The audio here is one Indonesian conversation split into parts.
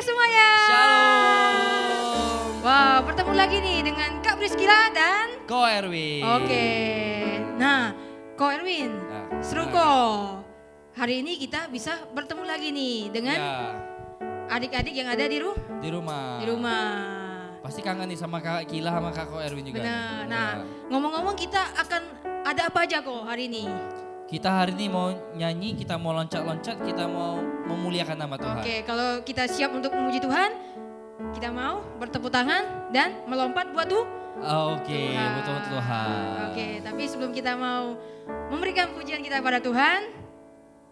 semuanya. Shalom. Wah, bertemu lagi nih dengan Kak Priscilla dan Ko Erwin. Oke. Nah, Ko Erwin, Nah, seru nah. Ko. Hari ini kita bisa bertemu lagi nih dengan Ya, adik-adik yang ada di di rumah. rumah. Pasti kangen nih sama Kak Kila sama Kak Ko Erwin juga. Benar. nih. Nah, Ya. ngomong-ngomong kita akan ada apa aja Ko hari ini? Kita hari ini mau nyanyi, kita mau loncat-loncat, kita mau memuliakan nama Tuhan. Oke, kalau kita siap untuk memuji Tuhan, kita mau bertepuk tangan dan melompat buat Oke, betul Tuhan. Oke, tapi sebelum kita mau memberikan pujian kita pada Tuhan,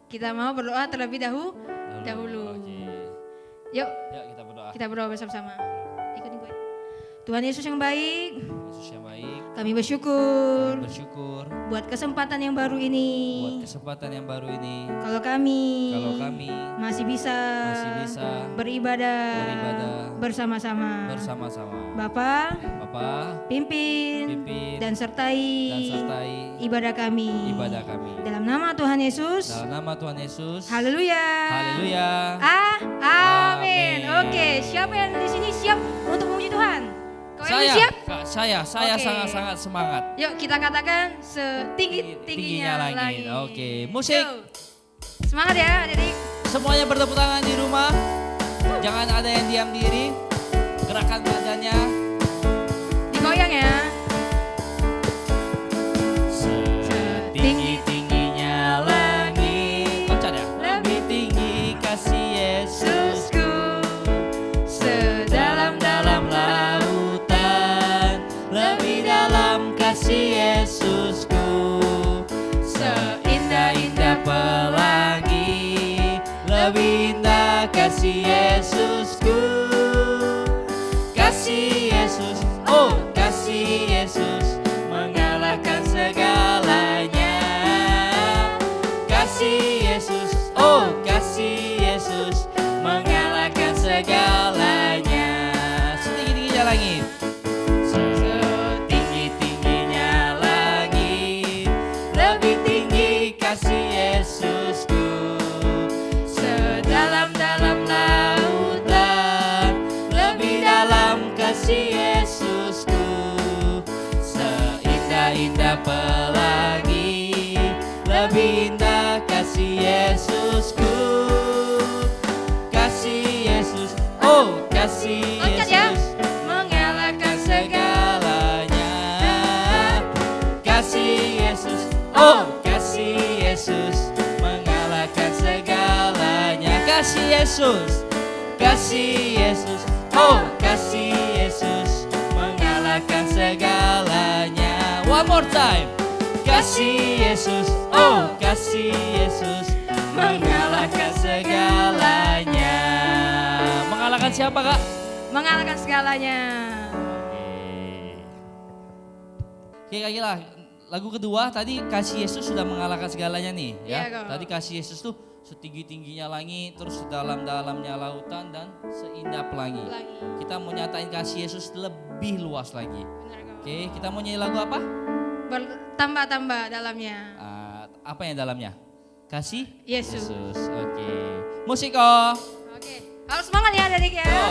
kita mau berdoa terlebih dahulu. Oke. Yuk, Ya, kita berdoa. kita berdoa bersama-sama. Ikutin gue. Tuhan Yesus yang baik, Yesus yang baik. kami bersyukur Kami bersyukur buat kesempatan yang baru ini. buat kesempatan yang baru ini. Kalau kami masih bisa beribadah bersama-sama. Bapa, pimpin dan sertai ibadah kami. Dalam nama Tuhan Yesus. Haleluya. Haleluya. Amin. Oke, siapa yang di sini siap untuk memuji Tuhan? Kau yang siap? Saya Oke. sangat semangat. Yuk kita katakan setinggi-tingginya langit. Oke, musik. Yuk. Semangat ya adik-adik. Semuanya bertepuk tangan di rumah. Jangan ada yang diam diri. Gerakan badannya. Digoyang ya. Setinggi-tingginya langit. Loncat ya. Lebih tinggi kasih Yesusku. Sedalam-dalam lautan. Lebih dalam kasih Yesusku. Seindah-indah pelangi. Lebih indah kasih Yesusku. Kasih Yesus, oh kasih Yesus mengalahkan segalanya. Kasih Yesus, oh kasih Yesus mengalahkan segalanya. Setinggi-tingginya langit. Setinggi-tingginya langit. Lebih tinggi kasih Yesusku. Sedalam-dalam lautan. Lebih dalam kasih Yesusku. Seindah-indah pelangi. Lebih indah kasih Yesusku. Kasih Yesus, oh kasih Loncat ya. Yesus mengalahkan segalanya. Kasih Yesus, oh kasih Yesus mengalahkan segalanya. Kasih Yesus, oh kasih Yesus mengalahkan segalanya. One more time. Kasih Yesus, oh kasih Yesus mengalahkan segalanya. Mengalahkan siapa Kak? Mengalahkan segalanya. Oke Kak Gila, lagu kedua tadi kasih Yesus sudah mengalahkan segalanya nih ya. Iya, Kak. Tadi kasih Yesus tuh setinggi-tingginya langit, terus sedalam-dalamnya lautan dan seindah pelangi. Kita mau nyatain kasih Yesus lebih luas lagi. Benar kok. Oke, kita mau nyanyi lagu apa? Bertambah-tambah dalamnya. Apa yang dalamnya? Kasih Yesus. Oke. Musik oh. Oke, harus semangat ya adik ya. Yo.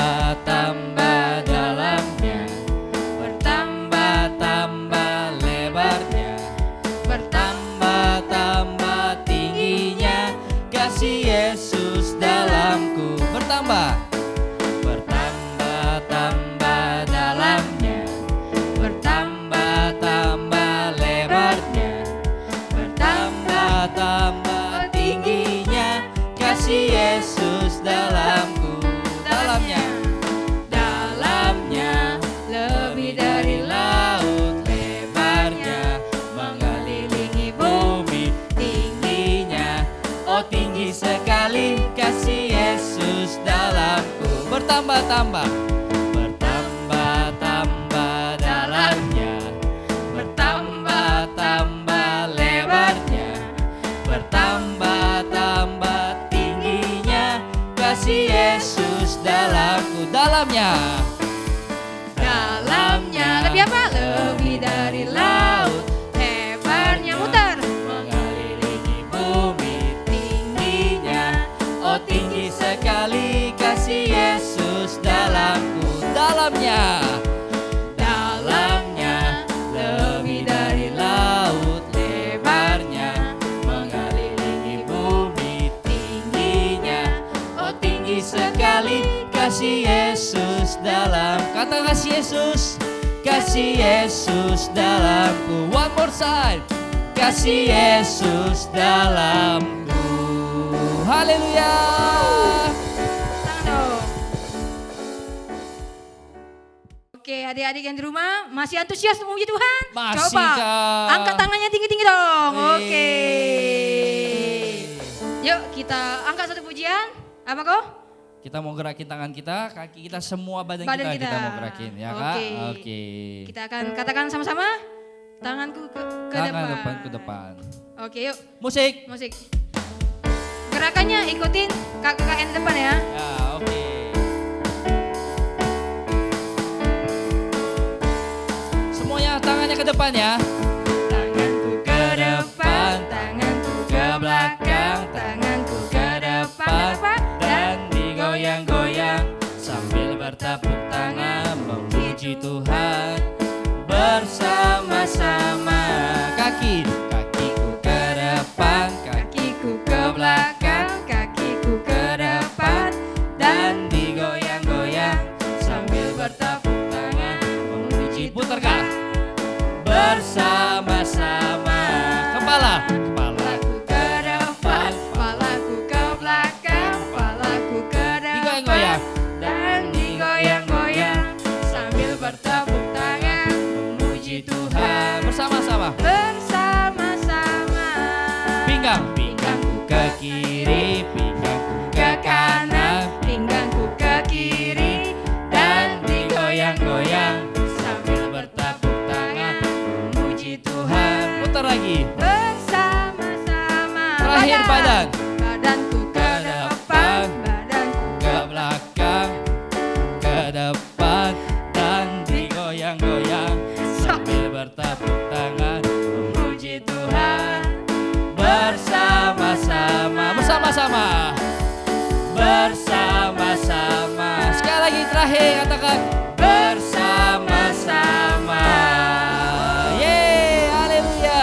Bertambah-tambah dalamnya, bertambah-tambah lebarnya, bertambah-tambah tingginya kasih Yesus dalamku. Bertambah, bertambah-tambah dalamnya, bertambah-tambah lebarnya, bertambah-tambah tingginya kasih Yesus dalamku. Dalamnya lebih dari laut, lebarnya mengelilingi bumi, tingginya oh tinggi sekali kasih Yesus dalamku. Bertambah-tambah, bertambah-tambah dalamnya, bertambah-tambah lebarnya, bertambah-tambah tingginya kasih Yesus dalamku. Dalamnya Dalamnya lebih apa? Lebih dalam. Kata kasih Yesus, kasih Yesus dalamku. One more time, kasih Yesus dalamku. Haleluya. Tangan dong. Oke, adik-adik yang di rumah masih antusias memuji Tuhan? Masih, Coba Kak. angkat tangannya tinggi-tinggi dong. Oke. Yeay. Yuk kita angkat satu pujian. Apa kok? Kita mau gerakin tangan kita, kaki kita, semua badan Badan kita mau gerakin ya Kak. Oke. Oke. Kita akan katakan sama-sama. Tanganku ke Tangan depan. ke depan. Oke, yuk. Musik. Musik. Gerakannya ikutin kakak yang di depan ya. Ya, oke. Semuanya tangannya ke depan ya. Tanganku ke depan, tanganku ke belakang, tanganku ke depan, dan digoyang-goyang sambil bertepuk tangan memuji Tuhan bersama-sama. Kakiku ke depan, kakiku ke belakang, kakiku ke depan, dan digoyang-goyang sambil bertepuk tangan memuji. Putarkah? Bersama-sama. Kepalaku ke depan, kepalaku ke belakang, kepalaku ke depan, Digoyang-goyang. dan digoyang-goyang sambil bertepuk tangan memuji Tuhan bersama-sama. bersama-sama. Pinggangku ke kiri, pinggangku ke kanan, pinggangku ke kiri, dan digoyang-goyang sambil bertepuk tangan memuji Tuhan. Putar lagi. bersama-sama. Terakhir badan. Badanku ke depan, badanku Ke belakang, ke depan, dan digoyang-goyang sambil bertepuk tangan memuji Tuhan. Bersama-sama, bersama-sama, bersama-sama. Sekali lagi terakhir katakan bersama-sama. Yeay, haleluya.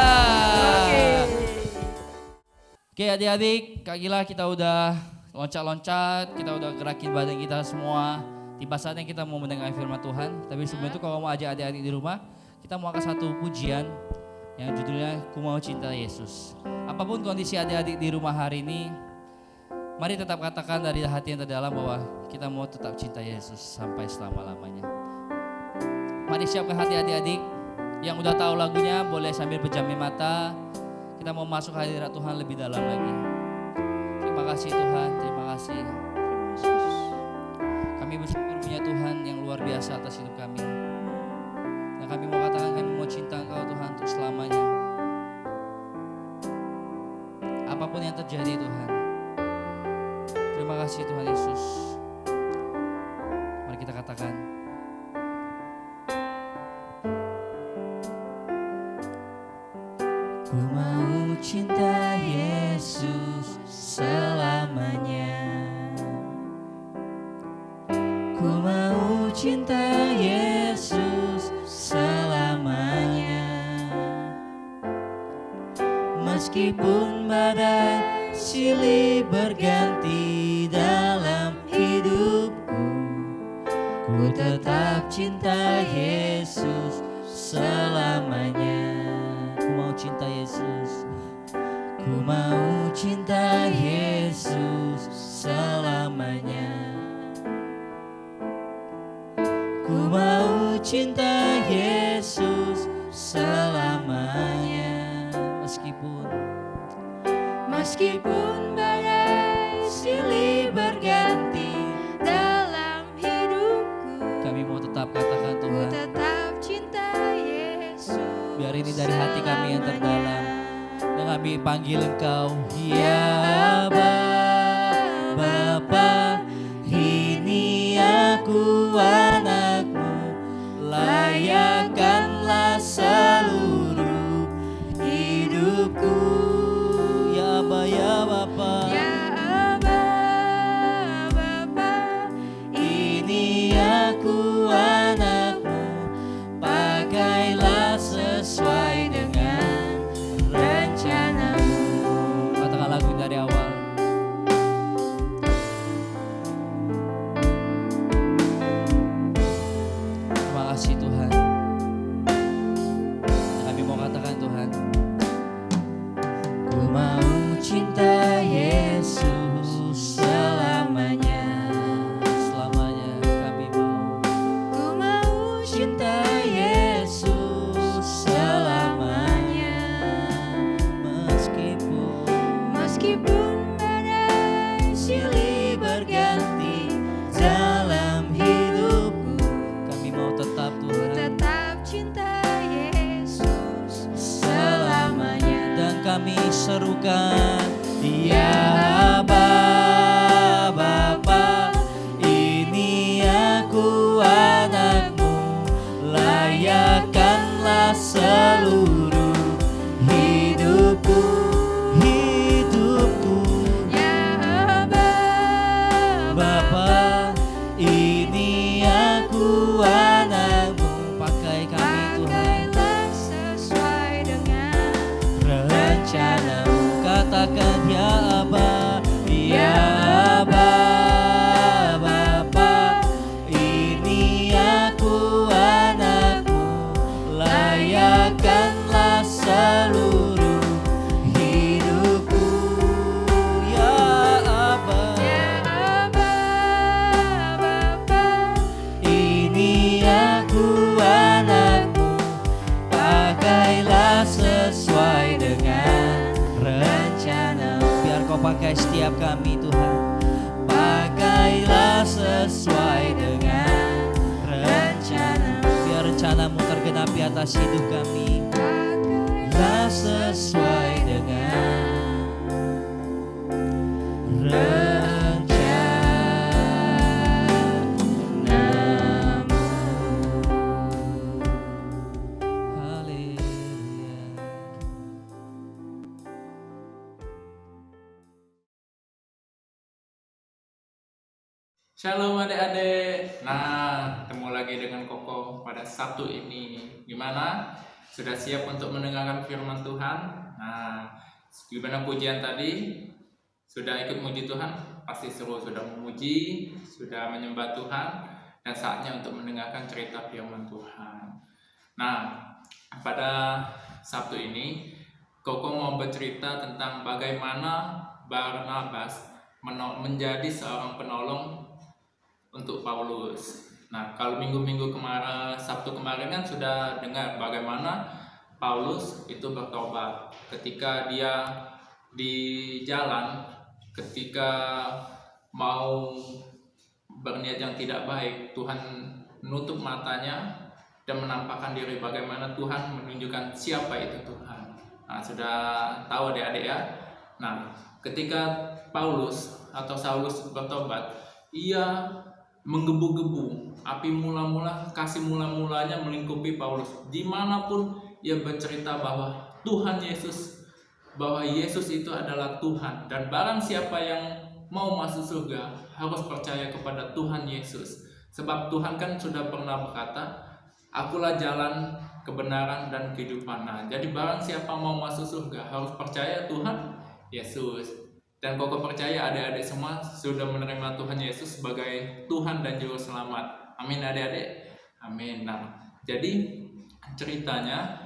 Oke adik-adik, Kak Gila kita udah loncat-loncat, kita udah gerakin badan kita semua. Tiba saatnya kita mau mendengar firman Tuhan. Tapi sebelum itu kalau mau ajak adik-adik di rumah, kita mau angkat satu pujian yang judulnya Ku Mau Cinta Yesus. Apapun kondisi adik-adik di rumah hari ini, mari tetap katakan dari hati yang terdalam bahwa kita mau tetap cinta Yesus sampai selama-lamanya. Mari siapkan hati adik-adik yang udah tahu lagunya, boleh sambil pejamkan mata. Kita mau masuk hadirat Tuhan lebih dalam lagi. Terima kasih Tuhan, terima kasih. Kami bersyukur punya Tuhan yang luar biasa atas hidup kami. Dan kami mau katakan kami mau cinta Engkau Tuhan untuk selamanya. Apapun yang terjadi Tuhan. Terima kasih Tuhan Yesus. Mari kita katakan. Ku mau cinta Yesus selamanya. Ku mau cinta Yesus selamanya. Meskipun badai silih berganti dalam hidupku, ku tetap cinta Yesus selamanya. Ku mau cinta Yesus. Ku mau cinta Yesus selamanya. Ku mau cinta Yesus selamanya. Meskipun badai silih berganti dalam hidupku, kami mau tetap katakan ku Tuhan. tetap cinta Yesus. Biar ini dari hati kami yang terdalam. Dan kami panggil Engkau, ya Bapa, ini aku anakmu, layakkanlah seluruh hidupku. Ya Aba, ya Bapa, Ya Aba, Bapa, ini aku anakmu, pakailah sesuai dengan rencanamu. Katakan lagu dari awal. kami serukan, ya Aba Bapa, ini aku anakmu, layakkanlah seluruh hidupku, hidupku. Ya Aba Bapa, ini aku anakmu, pakai kami Tuhan, pakailah sesuai dengan rencanamu. Katakan ya Aba, ya Aba Bapa, ini aku anakmu, layakkanlah seluruh hidupku, ya Aba. Ya Aba Bapa, Ini aku anakmu, pakailah sesuai dengan rencana. Biar kau pakai setiap kami Tuhan, pakailah sesuai dengan rencana. Biar rencanamu tergenapi atas hidup kami, pakailah sesuai dengan rencanamu. Haleluya. Shalom adik-adik. Nah, ketemu lagi dengan Koko pada Sabtu ini. Gimana? Sudah siap untuk mendengarkan firman Tuhan? Nah, gimana pujian tadi? Sudah ikut muji Tuhan? Pasti seru, sudah memuji, sudah menyembah Tuhan, dan saatnya untuk mendengarkan cerita firman Tuhan. Nah, pada Sabtu ini, Koko mau bercerita tentang bagaimana Barnabas menjadi seorang penolong untuk Paulus. Nah, kalau minggu-minggu kemarin, Sabtu kemarin kan sudah dengar bagaimana Paulus itu bertobat ketika dia di jalan, ketika mau berniat yang tidak baik, Tuhan menutup matanya dan menampakkan diri bagaimana Tuhan menunjukkan siapa itu Tuhan. Nah, sudah tahu adik-adik ya. Nah, ketika Paulus atau Saulus bertobat, ia menggebu-gebu, api kasih mula-mulanya melingkupi Paulus. Dimanapun ia bercerita bahwa bahwa Yesus itu adalah Tuhan, dan barang siapa yang mau masuk surga harus percaya kepada Tuhan Yesus. Sebab Tuhan kan sudah pernah berkata, akulah jalan, kebenaran, dan kehidupan. Nah, jadi barang siapa mau masuk surga harus percaya Tuhan Yesus. Dan Koko percaya adik-adik semua sudah menerima Tuhan Yesus sebagai Tuhan dan Juru Selamat. Amin adik-adik. Amin. Nah, jadi ceritanya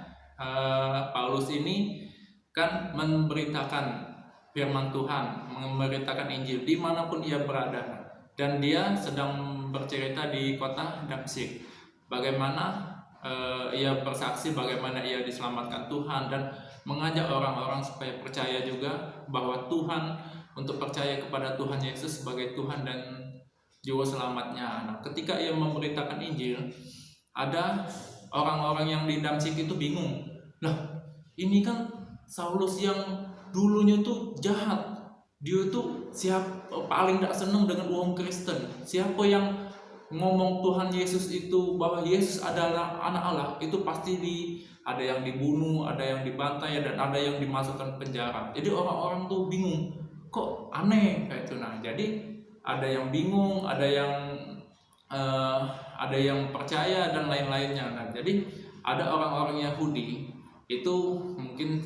Paulus ini kan memberitakan firman Tuhan, memberitakan Injil dimanapun ia berada. Dan dia sedang bercerita di kota Damsyik. Bagaimana ia bersaksi, bagaimana ia diselamatkan Tuhan, dan mengajak orang-orang supaya percaya juga bahwa Tuhan, untuk percaya kepada Tuhan Yesus sebagai Tuhan dan Juru Selamatnya. Nah, ketika ia memberitakan Injil, ada orang-orang yang di Damsyik itu bingung. Lah, ini kan Saulus yang dulunya tuh jahat. Dia tuh paling tidak senang dengan uang Kristen. Siapa yang ngomong Tuhan Yesus itu, bahwa Yesus adalah anak Allah, itu pasti ada yang dibunuh, ada yang dibantai, dan ada yang dimasukkan penjara. Jadi orang-orang tuh bingung, kok aneh kayak itu. Nah, jadi ada yang bingung, ada yang percaya dan lain-lainnya. Nah, jadi ada orang-orang Yahudi itu mungkin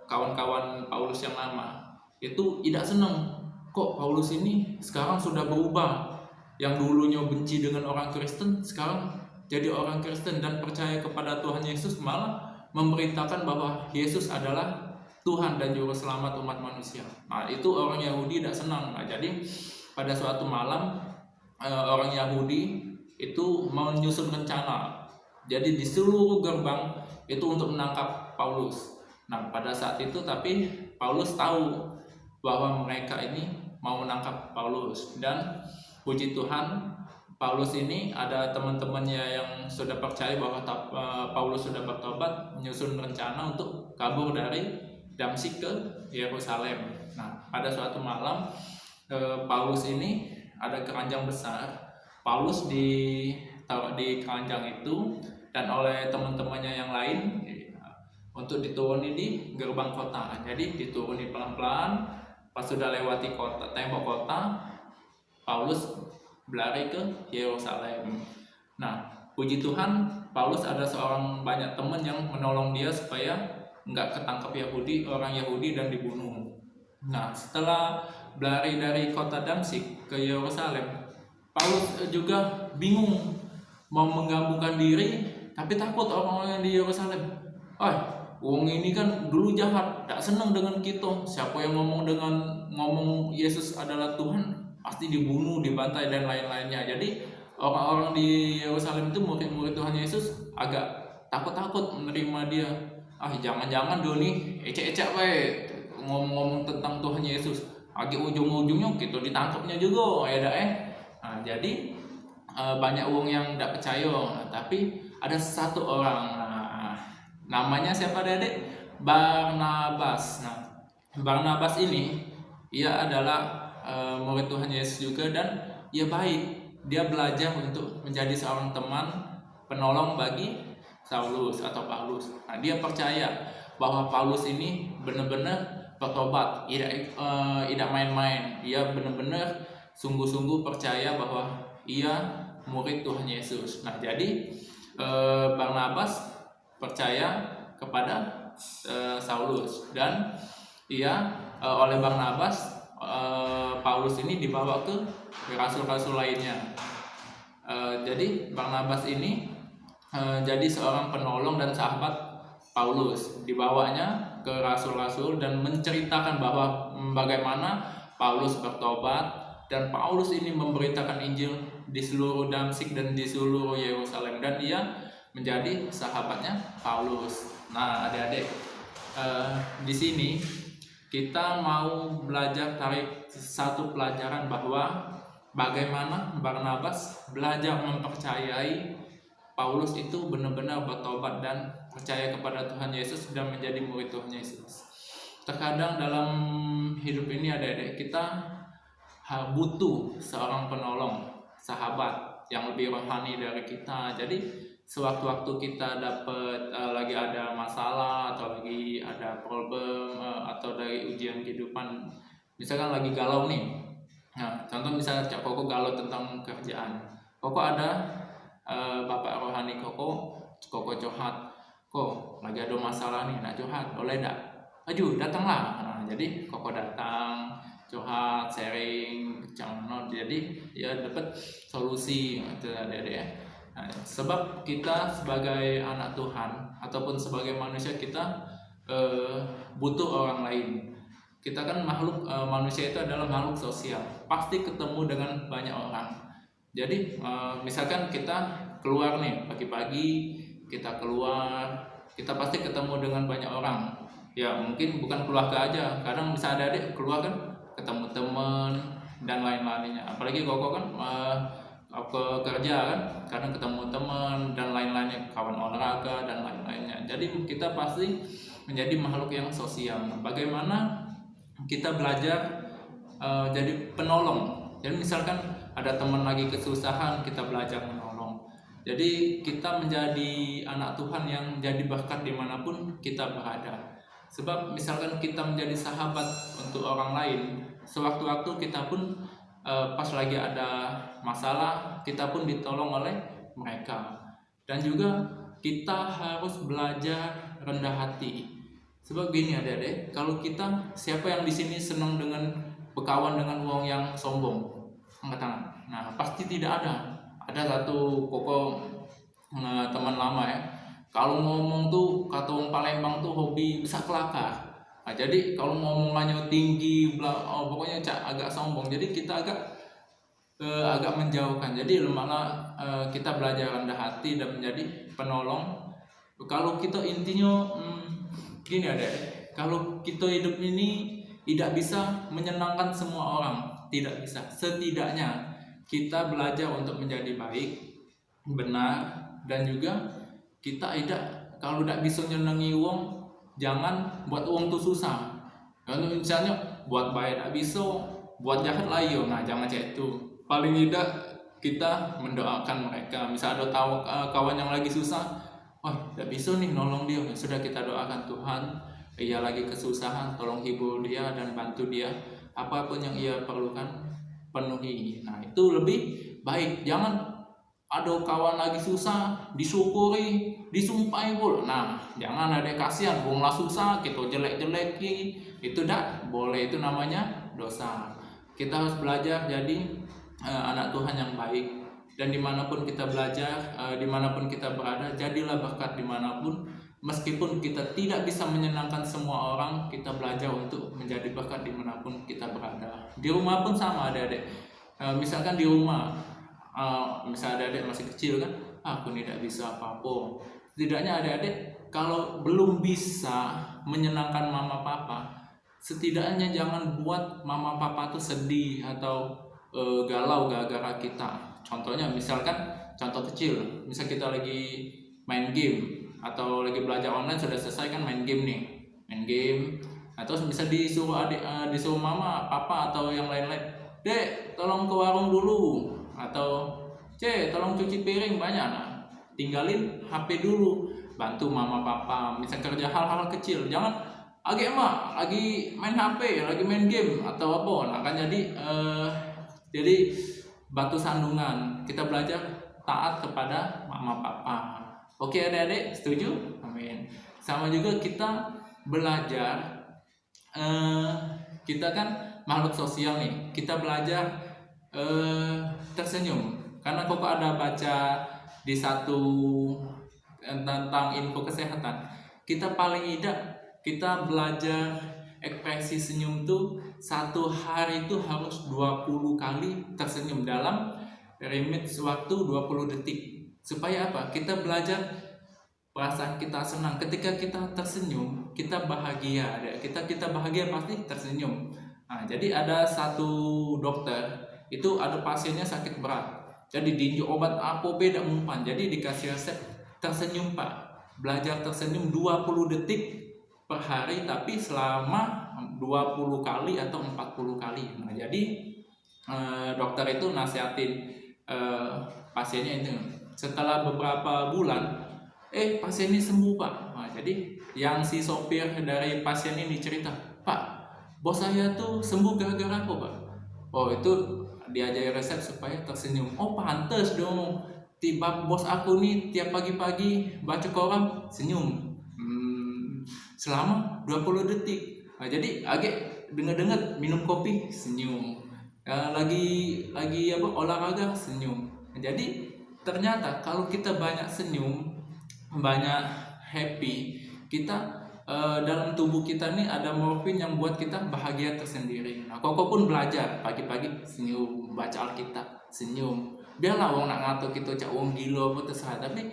kawan-kawan Paulus yang lama itu tidak senang, kok Paulus ini sekarang sudah berubah. Yang dulunya benci dengan orang Kristen, sekarang jadi orang Kristen dan percaya kepada Tuhan Yesus, malah memberitakan bahwa Yesus adalah Tuhan dan Juru Selamat umat manusia. Nah, itu orang Yahudi tidak senang. Nah, jadi pada suatu malam orang Yahudi itu mau menyusun rencana. Jadi di seluruh gerbang itu untuk menangkap Paulus. Nah, pada saat itu tapi Paulus tahu bahwa mereka ini mau menangkap Paulus, dan puji Tuhan, Paulus ini ada teman-temannya yang sudah percaya bahwa Paulus sudah bertobat, menyusun rencana untuk kabur dari Damsyik ke Yerusalem. Nah, pada suatu malam Paulus ini ada keranjang besar. Paulus ditaruh di keranjang itu dan oleh teman-temannya yang lain untuk dituruni di gerbang kota. Jadi dituruni pelan-pelan. Pas sudah lewati tembok kota, Paulus berlari ke Yerusalem. Nah, puji Tuhan, Paulus ada seorang banyak teman yang menolong dia supaya nggak ketangkap orang Yahudi dan dibunuh. Nah, setelah berlari dari kota Damsyik ke Yerusalem, Paulus juga bingung mau menggabungkan diri, tapi takut orang-orang yang di Yerusalem. Wong ini kan dulu jahat, tak senang dengan kita. Siapa yang ngomong Yesus adalah Tuhan, pasti dibunuh, dibantai dan lain-lainnya. Jadi orang-orang di Yerusalem itu murid-murid Tuhan Yesus agak takut-takut menerima dia. Jangan-jangan dia nih ecek-ecek ngomong tentang Tuhan Yesus. Ujung-ujungnya kita ditangkapnya juga Nah, jadi banyak orang yang tidak percaya. Tapi ada satu orang, namanya siapa Dedek? Barnabas. Nah, Barnabas ini ia adalah murid Tuhan Yesus juga dan ia baik. Dia belajar untuk menjadi seorang teman penolong bagi Saulus atau Paulus. Nah, dia percaya bahwa Paulus ini benar-benar bertobat, tidak main-main. Ia benar-benar sungguh-sungguh percaya bahwa ia murid Tuhan Yesus. Nah, jadi Barnabas percaya kepada Saulus dan ia oleh Barnabas Paulus ini dibawa ke rasul-rasul lainnya. Jadi Barnabas ini jadi seorang penolong dan sahabat Paulus, dibawanya ke rasul-rasul dan menceritakan bahwa bagaimana Paulus bertobat dan Paulus ini memberitakan Injil di seluruh Damsyik dan di seluruh Yerusalem dan ia menjadi sahabatnya Paulus. Nah, adik-adik, di sini kita mau belajar tarik satu pelajaran bahwa bagaimana Barnabas belajar mempercayai Paulus itu benar-benar bertobat dan percaya kepada Tuhan Yesus dan menjadi murid Tuhan Yesus. Terkadang dalam hidup ini adik-adik kita butuh seorang penolong, sahabat yang lebih rohani dari kita. Jadi sewaktu-waktu kita dapat lagi ada masalah atau lagi ada problem atau dari ujian kehidupan, misalkan lagi galau nih. Nah, contoh misalnya Cak Koko galau tentang kerjaan. Koko ada bapak rohani Koko curhat. Kok lagi ada masalah nih, nak curhat, boleh tak? Aju, datanglah. Nah, jadi Koko datang, curhat, sharing, jadi ya dapat solusi gitu ya. Nah, sebab kita sebagai anak Tuhan ataupun sebagai manusia kita butuh orang lain. Kita kan makhluk manusia itu adalah makhluk sosial, pasti ketemu dengan banyak orang. Jadi misalkan kita keluar nih pagi-pagi, kita keluar, kita pasti ketemu dengan banyak orang. Ya mungkin bukan keluarga aja, kadang bisa ada adik keluar kan ketemu teman dan lain-lainnya. Apalagi Koko kan ke kerja kan, kadang ketemu teman dan lain-lainnya, kawan olahraga dan lain-lainnya. Jadi kita pasti menjadi makhluk yang sosial. Bagaimana kita belajar jadi penolong? Jadi misalkan ada teman lagi kesusahan, kita belajar menolong. Jadi kita menjadi anak Tuhan yang jadi berkat dimanapun kita berada. Sebab misalkan kita menjadi sahabat untuk orang lain, sewaktu-waktu kita pun pas lagi ada masalah, kita pun ditolong oleh mereka. Dan juga kita harus belajar rendah hati. Sebab gini adik-adik, kalau kita, siapa yang di sini senang dengan berkawan dengan orang yang sombong? Angkat tangan. Nah, pasti tidak ada. Ada satu Koko teman lama ya. Kalau ngomong tuh kata orang Palembang tuh hobi bisa kelakar. Nah, jadi kalau ngomongannya tinggi, pokoknya agak sombong. Jadi kita agak menjauhkan. Jadi lemahlah kita belajar rendah hati dan menjadi penolong. Kalau kita intinya gini ada, kalau kita hidup ini tidak bisa menyenangkan semua orang, tidak bisa. Setidaknya kita belajar untuk menjadi baik, benar, dan juga kita kalau tidak bisa nyenangi uang, jangan buat uang tuh susah. Kalau misalnya buat bayar tak bisa, buat jahat lah yo, nah jangan kayak itu. Paling tidak kita mendoakan mereka. Misal ada tahu kawan yang lagi susah, oh tidak bisa nih nolong dia, ya sudah kita doakan Tuhan, ia lagi kesusahan, tolong hibur dia dan bantu dia, apapun yang ia perlukan penuhi. Nah itu lebih baik. Jangan ada kawan lagi susah disyukuri, disumpahi pula. Nah jangan ada kasihan, wong lah susah kita jelek-jeleki, itu dak boleh, itu namanya dosa. Kita harus belajar jadi anak Tuhan yang baik, dan dimanapun kita belajar, dimanapun kita berada, jadilah berkat dimanapun. Meskipun kita tidak bisa menyenangkan semua orang, kita belajar untuk menjadi berkat dimanapun kita berada. Di rumah pun sama adik-adik. Misalkan di rumah, misalnya adik-adik masih kecil kan, aku tidak bisa apa-apa. Setidaknya adik-adik kalau belum bisa menyenangkan mama papa, setidaknya jangan buat mama papa tuh sedih atau galau gara-gara kita. Contohnya misalkan, contoh kecil, misal kita lagi main game atau lagi belajar online, sudah selesai kan main game nih, main game, atau bisa disuruh adik, disuruh mama papa atau yang lain-lain, dek tolong ke warung dulu, atau cek tolong cuci piring banyak. Nah tinggalin HP dulu, bantu mama papa misal kerja hal-hal kecil. Jangan agak emak lagi main HP, lagi main game atau apa. Nah kan jadi batu sandungan. Kita belajar taat kepada mama papa. Oke adik-adik, setuju? Amin. Sama juga kita belajar, kita kan makhluk sosial nih, kita belajar tersenyum. Karena kok ada baca di satu tentang info kesehatan, kita paling tidak kita belajar ekspresi senyum tuh satu hari itu harus 20 kali tersenyum dalam limit waktu 20 detik. Supaya apa? Kita belajar perasaan kita senang. Ketika kita tersenyum, kita bahagia. Kita bahagia pasti tersenyum. Nah, jadi ada satu dokter, itu ada pasiennya sakit berat. Jadi diinjek obat apa beda umpan. Jadi dikasih resep tersenyum Pak. Belajar tersenyum 20 detik per hari, tapi selama 20 kali atau 40 kali. Nah, jadi dokter itu nasihatin pasiennya itu. Setelah beberapa bulan, pasien ini sembuh Pak. Nah, jadi yang si sopir dari pasien ini cerita, Pak, bos saya tuh sembuh gara-gara apa Pak? Oh itu diajari resep supaya tersenyum. Oh pantes dong, tiba bos aku nih tiap pagi-pagi baca koran senyum selama 20 detik. Nah, jadi agak dengar-dengar minum kopi senyum, lagi apa olahraga senyum. Nah, jadi ternyata kalau kita banyak senyum, banyak happy, kita dalam tubuh kita nih ada morfin yang buat kita bahagia tersendiri. Nah, Koko pun belajar pagi-pagi senyum, baca Alkitab senyum. Biarlah wong nak ngatur kita cak wong gila apa terserah, tapi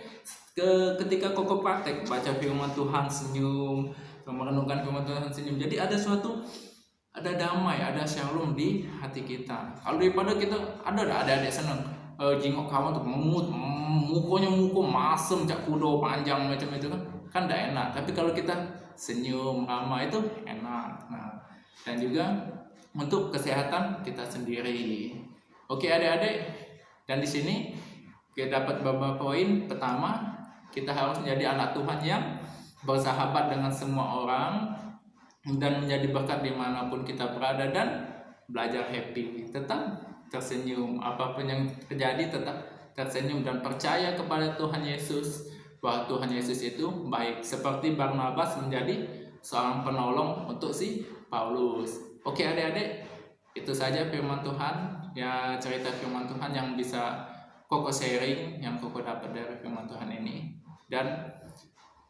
ketika Koko praktek baca firman Tuhan senyum, merenungkan firman Tuhan senyum, jadi ada damai, ada shalom di hati kita. Kalau daripada kita ada adik seneng jingok kawan tuh mukanya masem cak kudo panjang macam itu kan tidak enak. Tapi kalau kita senyum ramah itu enak. Nah, dan juga untuk kesehatan kita sendiri. Oke adik-adik, dan di sini kita dapat beberapa poin. Pertama, kita harus menjadi anak Tuhan yang bersahabat dengan semua orang dan menjadi berkat dimanapun kita berada, dan belajar happy, tetap tersenyum, apapun yang terjadi tetap tersenyum dan percaya kepada Tuhan Yesus, bahwa Tuhan Yesus itu baik, seperti Barnabas menjadi seorang penolong untuk si Paulus. Oke adik-adik, itu saja firman Tuhan, ya cerita firman Tuhan yang bisa Koko sharing, yang Koko dapat dari firman Tuhan ini, dan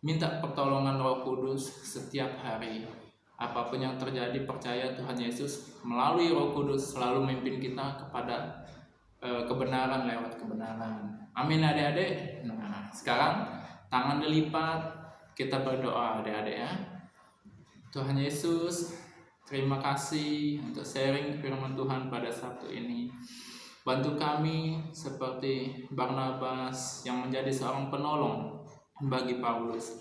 minta pertolongan Roh Kudus setiap hari. Apapun yang terjadi, percaya Tuhan Yesus melalui Roh Kudus selalu memimpin kita kepada kebenaran lewat kebenaran. Amin adik-adik. Nah, sekarang tangan dilipat, kita berdoa adik-adik ya. Tuhan Yesus, terima kasih untuk sharing firman Tuhan pada Sabtu ini. Bantu kami seperti Barnabas yang menjadi seorang penolong bagi Paulus.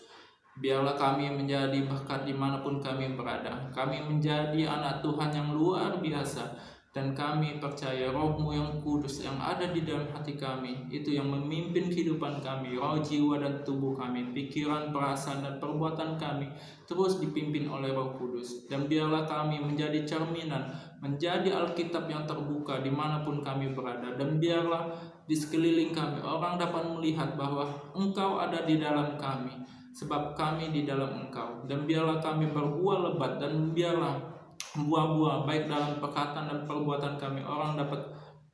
Biarlah kami menjadi berkat dimanapun kami berada. Kami menjadi anak Tuhan yang luar biasa. Dan kami percaya Roh-Mu yang kudus yang ada di dalam hati kami, itu yang memimpin kehidupan kami, roh, jiwa, dan tubuh kami, pikiran, perasaan, dan perbuatan kami terus dipimpin oleh Roh Kudus. Dan biarlah kami menjadi cerminan, menjadi Alkitab yang terbuka dimanapun kami berada. Dan biarlah di sekeliling kami orang dapat melihat bahwa Engkau ada di dalam kami, sebab kami di dalam Engkau. Dan biarlah kami berbuah lebat, dan biarlah buah-buah baik dalam perkataan dan perbuatan kami orang dapat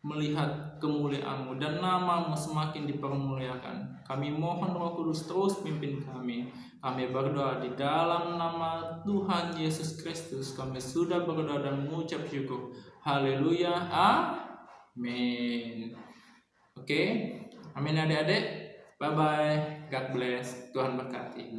melihat kemuliaan-Mu dan nama-Mu semakin dipermuliakan. Kami mohon Roh Kudus terus pimpin kami. Kami berdoa di dalam nama Tuhan Yesus Kristus. Kami sudah berdoa dan mengucap syukur. Haleluya. Amin. Oke. Amin adik-adik. Bye bye. God bless. Tuhan berkati.